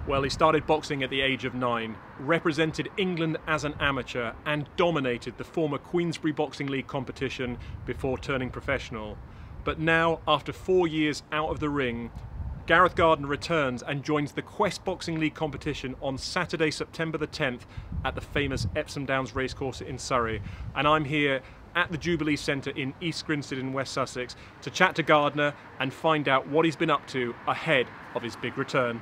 Well, he started boxing at the age of 9, represented England as an amateur and dominated the former Queensbury Boxing League competition before turning professional. But now, after 4 years out of the ring, Gareth Gardner returns and joins the Quest Boxing League competition on Saturday, September the 10th at the famous Epsom Downs Racecourse in Surrey. And I'm here at the Jubilee Centre in East Grinstead in West Sussex to chat to Gardner and find out what he's been up to ahead of his big return.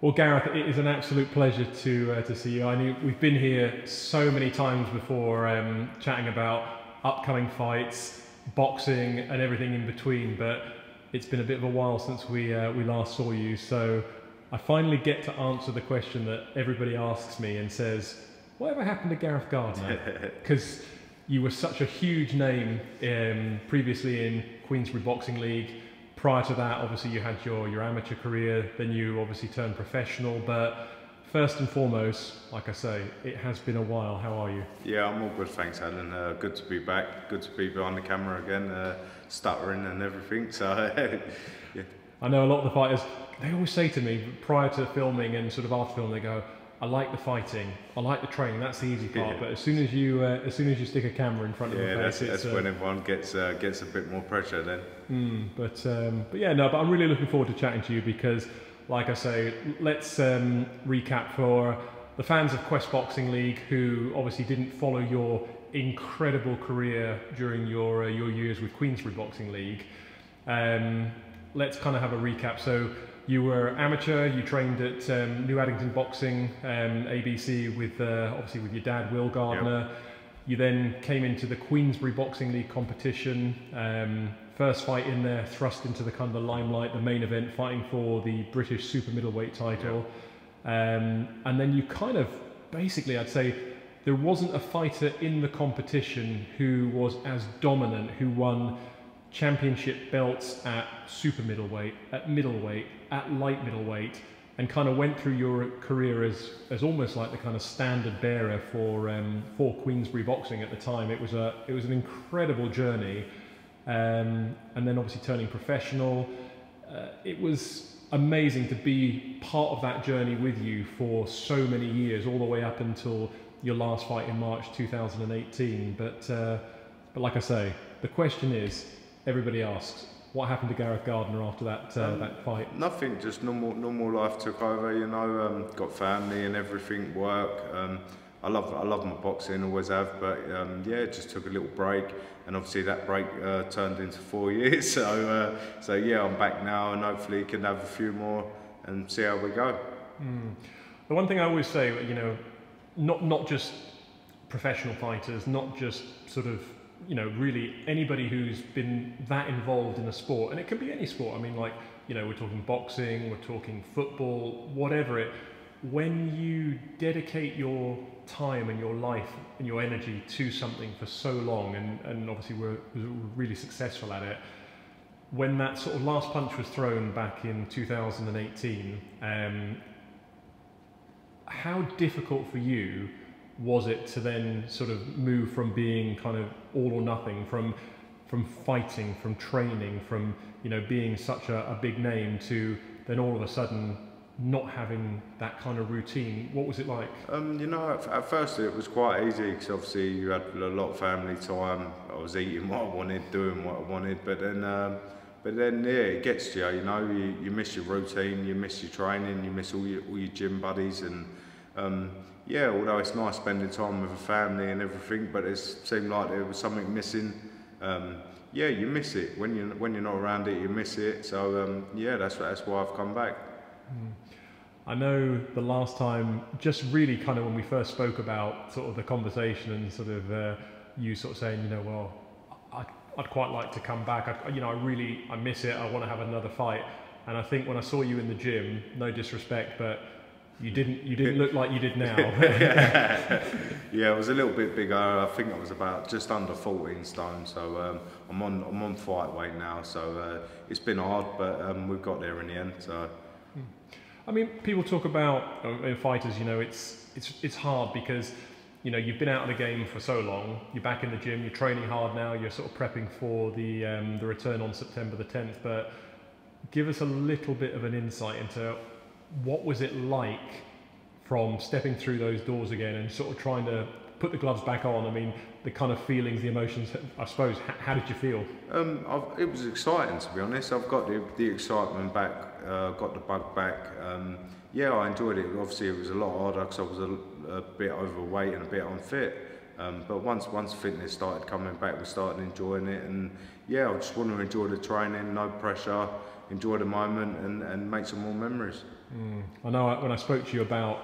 Well, Gareth, it is an absolute pleasure to see you. I know we've been here so many times before chatting about upcoming fights, boxing and everything in between, but it's been a bit of a while since we last saw you, so I finally get to answer the question that everybody asks me and says, whatever happened to Gareth Gardner? Because you were such a huge name previously in Queensbury Boxing League. Prior to that, obviously you had your amateur career, then you obviously turned professional, but first and foremost, like I say, it has been a while. How are you? Yeah, I'm all good, thanks Alan. Good to be back, good to be behind the camera again, stuttering and everything, so yeah. I know a lot of the fighters, they always say to me, prior to filming and sort of after filming, they go, I like the fighting, I like the training, that's the easy part, but as soon as you stick a camera in front of your face, that's when everyone gets a bit more pressure then. But yeah, no, but I'm really looking forward to chatting to you because, like I say, let's recap for the fans of Quest Boxing League who obviously didn't follow your incredible career during your years with Queensbury Boxing League. Let's kind of have a recap. So you were amateur, you trained at New Addington Boxing, ABC, with obviously with your dad, Will Gardner. Yep. You then came into the Queensbury Boxing League competition. First fight in there, thrust into the kind of the limelight, the main event, fighting for the British super middleweight title. Yep. And then you kind of, basically I'd say, there wasn't a fighter in the competition who was as dominant, who won championship belts at super middleweight, at middleweight, at light middleweight, and kind of went through your career as almost like the kind of standard bearer for Queensbury boxing at the time. It was an incredible journey, and then obviously turning professional. It was amazing to be part of that journey with you for so many years, all the way up until your last fight in March 2018. But like I say, the question is, everybody asks, what happened to Gareth Gardner after that that fight? Nothing, just normal life took over, you know. Got family and everything, work. I love my boxing, always have, but yeah, just took a little break, and obviously that break turned into 4 years. So yeah, I'm back now, and hopefully can have a few more and see how we go. The one thing I always say, you know, not just professional fighters, not just sort of, you know, really anybody who's been that involved in a sport, and it can be any sport. I mean, like, you know, we're talking boxing, we're talking football, whatever it, when you dedicate your time and your life and your energy to something for so long, and obviously we're really successful at it, when that sort of last punch was thrown back in 2018, how difficult for you was it to then sort of move from being kind of all or nothing, from fighting, from training, from, you know, being such a big name, to then all of a sudden not having that kind of routine? What was it like? You know, at first it was quite easy because obviously you had a lot of family time. I was eating what I wanted, doing what I wanted, but then yeah, it gets to you. You know, you miss your routine, you miss your training, you miss all your gym buddies, and yeah, although it's nice spending time with a family and everything, but it seemed like there was something missing. Yeah, you miss it when you're not around it. You miss it. So yeah, that's why I've come back. I know the last time, just really kind of when we first spoke about sort of the conversation and sort of you sort of saying, you know, well, I'd quite like to come back. I miss it. I want to have another fight. And I think when I saw you in the gym, no disrespect, but you didn't look like you did now. Yeah, I was a little bit bigger. I think I was about just under 14 stone. So I'm on fight weight now. So it's been hard, but we've got there in the end. So. I mean, people talk about fighters. You know, it's hard because, you know, you've been out of the game for so long. You're back in the gym. You're training hard now. You're sort of prepping for the return on September the 10th. But give us a little bit of an insight into what was it like from stepping through those doors again and sort of trying to put the gloves back on? I mean, the kind of feelings, the emotions, I suppose, how did you feel? It was exciting, to be honest. I've got the excitement back, got the bug back. Yeah, I enjoyed it. Obviously, it was a lot harder because I was a bit overweight and a bit unfit. But once fitness started coming back, we started enjoying it. And yeah, I just want to enjoy the training, no pressure, enjoy the moment and make some more memories. I know when I spoke to you about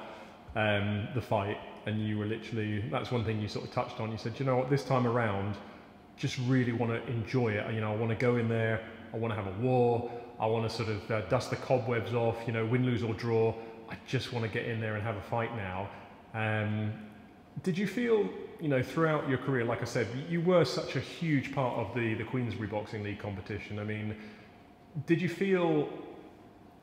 the fight, and you were literally, that's one thing you sort of touched on. You said, you know what, this time around, just really want to enjoy it. You know, I want to go in there, I want to have a war, I want to sort of dust the cobwebs off, you know, win, lose or draw. I just want to get in there and have a fight now. Did you feel, you know, throughout your career, like I said, you were such a huge part of the Queensbury Boxing League competition. I mean, did you feel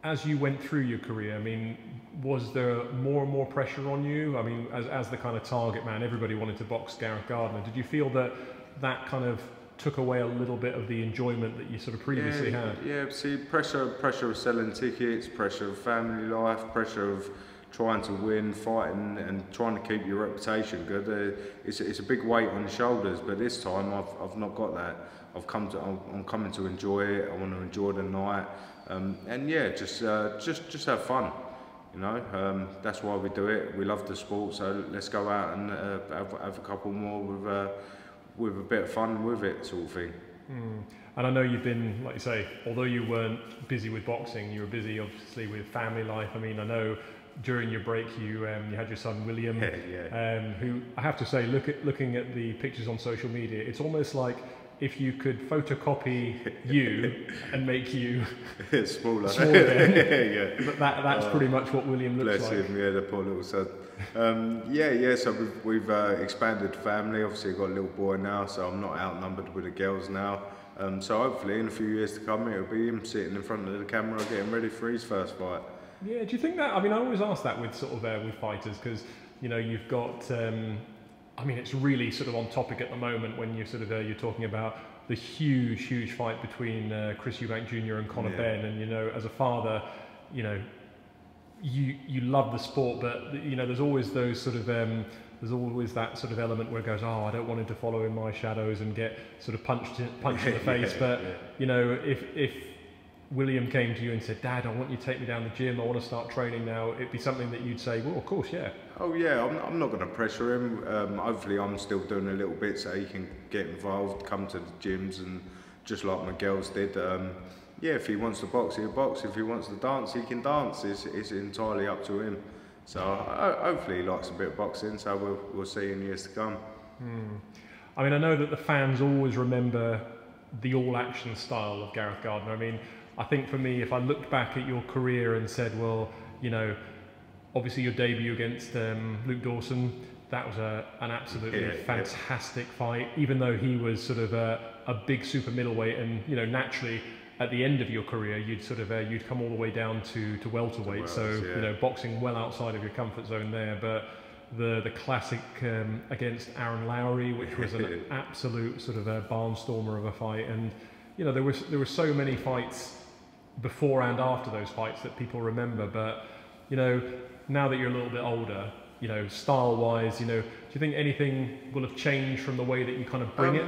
as you went through your career, I mean, was there more and more pressure on you? I mean, as the kind of target man, everybody wanted to box Gareth Gardner. Did you feel that kind of took away a little bit of the enjoyment that you sort of previously had? Yeah, see, pressure of selling tickets, pressure of family life, pressure of trying to win, fighting and trying to keep your reputation good. It's a big weight on your shoulders, but this time I've not got that. I'm coming to enjoy it. I want to enjoy the night, and yeah, just have fun. You know, that's why we do it. We love the sport, so let's go out and have a couple more with a bit of fun with it, sort of thing. And I know you've been, like you say, although you weren't busy with boxing, you were busy obviously with family life. I mean, I know during your break you had your son William, who I have to say, looking at the pictures on social media, it's almost like if you could photocopy you and make you smaller again. That's pretty much what William looks like. Bless him, yeah, the poor little son. So we've expanded family. Obviously, I've got a little boy now, so I'm not outnumbered with the girls now. So hopefully, in a few years to come, it'll be him sitting in front of the camera, getting ready for his first fight. Yeah, do you think that? I mean, I always ask that with sort of with fighters because you know you've got. I mean, it's really sort of on topic at the moment when you're sort of you're talking about the huge fight between Chris Eubank Jr. and Conor Benn, and you know, as a father, you know, you love the sport, but you know, there's always those sort of there's always that sort of element where it goes, oh, I don't want him to follow in my shadows and get sort of punched in the face. You know, if William came to you and said, Dad, I want you to take me down the gym, I want to start training now, it'd be something that you'd say, well, of course, yeah. Oh yeah, I'm not going to pressure him. Hopefully I'm still doing a little bit so he can get involved, come to the gyms, and just like my girls did. Yeah, if he wants to box, he'll box. If he wants to dance, he can dance. It's entirely up to him. So hopefully he likes a bit of boxing, so we'll see in years to come. I mean, I know that the fans always remember the all-action style of Gareth Gardner. I mean, I think for me, if I looked back at your career and said, well, you know, obviously your debut against Luke Dawson, that was an absolutely fantastic fight, even though he was sort of a big super middleweight, and you know, naturally at the end of your career you'd sort of you'd come all the way down to welterweight, so you know, boxing well outside of your comfort zone there. But the classic against Aaron Lowry, which was an absolute sort of a barnstormer of a fight, and you know, there were so many fights before and after those fights that people remember. But you know, now that you're a little bit older, you know, style-wise, you know, do you think anything will have changed from the way that you kind of bring it?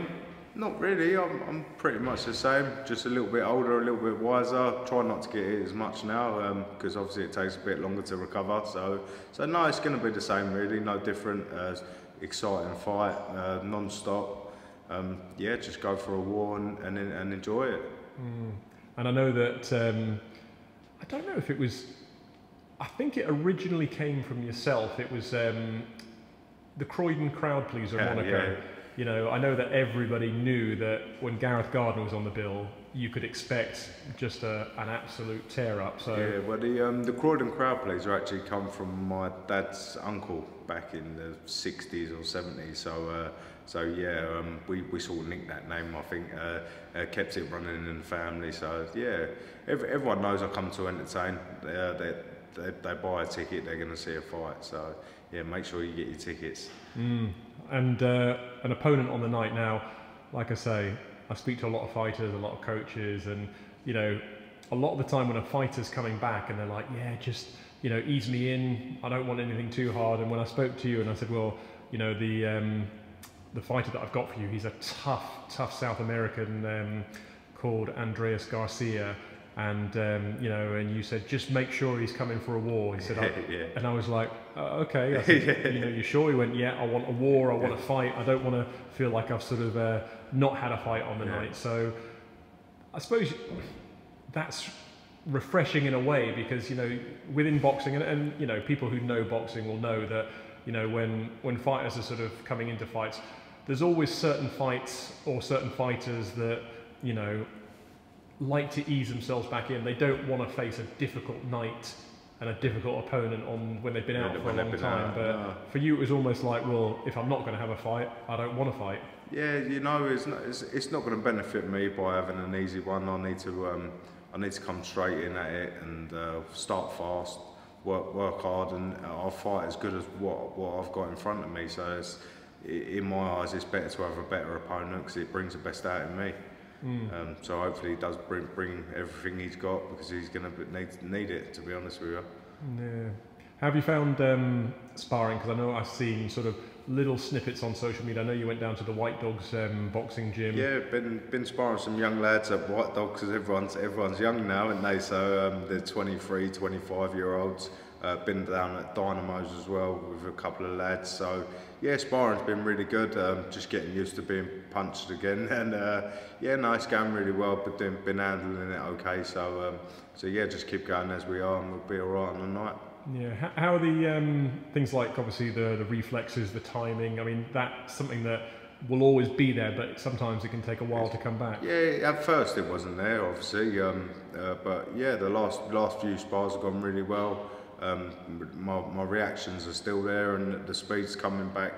Not really. I'm pretty much the same, just a little bit older, a little bit wiser. Try not to get hit as much now because obviously it takes a bit longer to recover. So no, it's going to be the same really, no different. Exciting fight, non-stop. Yeah, just go for a war and enjoy it. And I know that I don't know if it was. I think it originally came from yourself. It was the Croydon crowd pleaser moniker. You know, I know that everybody knew that when Gareth Gardner was on the bill, you could expect just an absolute tear up. So yeah, well, the Croydon crowd pleaser actually come from my dad's uncle back in the 60s or 70s. So yeah, we sort of nicked that name. I think kept it running in the family. So yeah, everyone knows I come to entertain. They buy a ticket, they're going to see a fight. So yeah, make sure you get your tickets. And an opponent on the night now, like I say, I speak to a lot of fighters, a lot of coaches, and you know, a lot of the time when a fighter's coming back and they're like, yeah, just, you know, ease me in, I don't want anything too hard. And when I spoke to you and I said, well, you know, the fighter that I've got for you, he's a tough South American called Andreas Garcia. And you know, and you said, just make sure he's coming for a war. He said, yeah. And I was like, okay. I said, you know, you sure? He went, yeah, I want a war, I want a fight. I don't want to feel like I've sort of not had a fight on the night. So I suppose that's refreshing in a way, because, you know, within boxing, and you know, people who know boxing will know that, you know, when fighters are sort of coming into fights, there's always certain fights or certain fighters that, you know, like to ease themselves back in. They don't want to face a difficult night and a difficult opponent on when they've been out for a long time. But for you, it was almost like, well, if I'm not going to have a fight, I don't want to fight. Yeah, you know, it's not going to benefit me by having an easy one. I need to come straight in at it and start fast, work hard, and I'll fight as good as what I've got in front of me. So in my eyes, it's better to have a better opponent because it brings the best out in me. So hopefully he does bring everything he's got, because he's going to need it, to be honest with you. Yeah. How have you found sparring? Because I know I've seen sort of little snippets on social media. I know you went down to the White Dogs boxing gym. Yeah, been sparring some young lads at White Dogs, because everyone's young now, aren't they? So they're 23, 25-year-olds. Been down at Dynamos as well with a couple of lads. So yeah, sparring's been really good. Just getting used to being punched again, and yeah, no, it's going really well. But been handling it okay. So yeah, just keep going as we are, and we'll be all right on the night. Yeah. How are the things like, obviously, the reflexes, the timing? I mean, that's something that will always be there, but sometimes it can take a while to come back. Yeah, at first it wasn't there, obviously, but yeah, the last few spars have gone really well. My reactions are still there, and the speed's coming back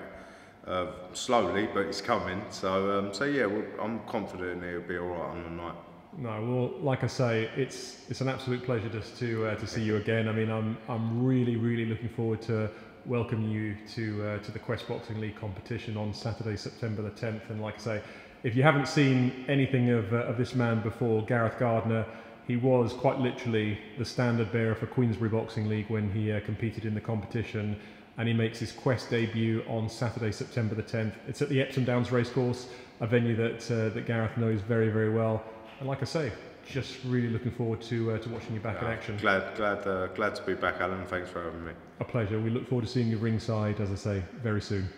slowly, but it's coming. So yeah, I'm confident it'll be all right on the night. No, well, like I say, it's an absolute pleasure just to see you again. I mean, I'm really looking forward to welcoming you to the Quest Boxing League competition on Saturday, September the 10th. And like I say, if you haven't seen anything of this man before, Gareth Gardner, he was quite literally the standard bearer for Queensbury Boxing League when he competed in the competition, and he makes his Quest debut on Saturday, September the 10th. It's at the Epsom Downs Racecourse, a venue that Gareth knows very well. And like I say, just really looking forward to watching you back in action. Glad to be back, Alan. Thanks for having me. A pleasure. We look forward to seeing you ringside, as I say, very soon.